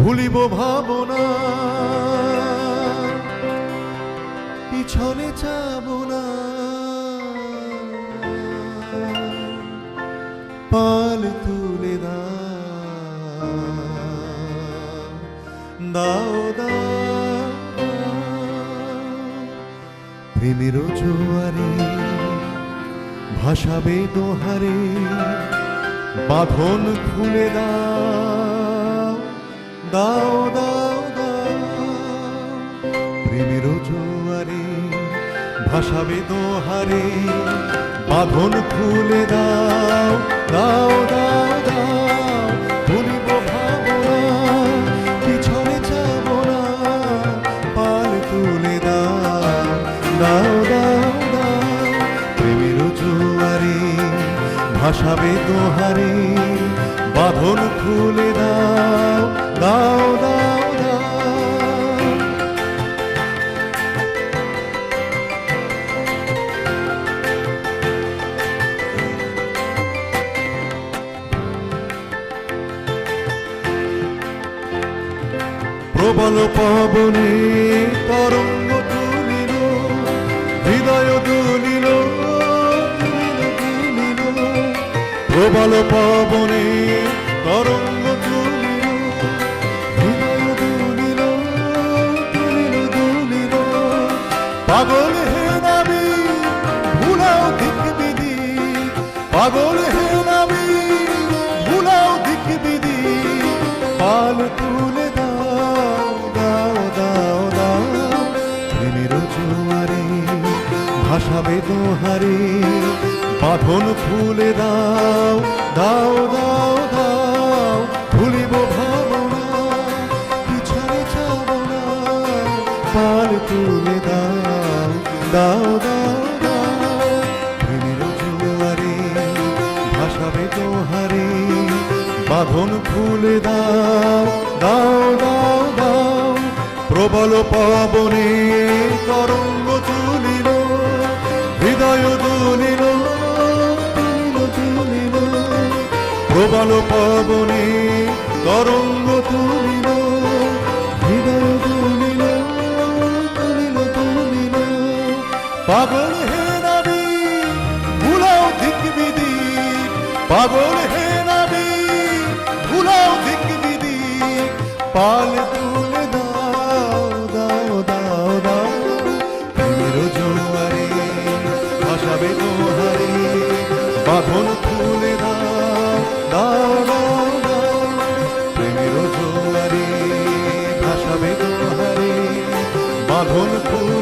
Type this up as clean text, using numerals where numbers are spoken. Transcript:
ভুলিব ভাবনা, পিছনে যাব না। পাল তুলে দাও, দাও দাও, প্রেমের জোয়ারে ভাসাবে দোহারে, বাঁধন খুলে দাও, দাও দাও দাও, প্রেমের জোয়ারে ভাসাবে দোহারে, বাঁধন খুলে দাও, দাও দাও দাও, ভুলিব ভাবনা, পিছনে যাব না। পাল তুলে দাও, দাও দাও দাও, প্রেমের জোয়ারে ভাসাবে দোহারে, বাঁধন খুলে দাও, দাও দাও দাও। প্রবল পবনে তরঙ্গ তুলিল, হৃদয় দুলিল, প্রবল পবনে তরঙ্গ তুলিল, হৃদয় দুলিল, দুলিল দুলিল। পাগল হে নাবি ভুলাও দিক বিধি, পাগল হে নাবি ভুলাও দিক বিধি, পাল তুলে দাও, দাও দাও দাও, প্রেমের জোয়ারে ভাসাবে দোহারে, বাঁধন খুলে দাও, দাও দাও দাও, ভুলিব ভাবনা, পিছনে যাব না। পাল তুলে দাও, দাও দাও দাও, প্রেমের জোয়ারে ভাসাবে দোহারে, বাঁধন খুলে দাও, দাও দাও দাও। প্রবল পবনে তরঙ্গ তুলিল, হৃদয় দুলিল, প্রবল পবনে তরঙ্গ তুলিল, হৃদয় দুলিল, তুলিল তুলিল। পাগল হে নাবি ভুলাও দিক বিধি, পাগল হে নাবি ভুলাও দিক বিধি, পাল তুলে দাও, দাও দাও দাও, প্রেমের জোয়ারে ভাসাবে দোহারে, বাঁধন খুলে দাও, দাও দাও দাও, প্রেমের জোয়ারে ভাসাবে দোহারে, বাঁধন খুলে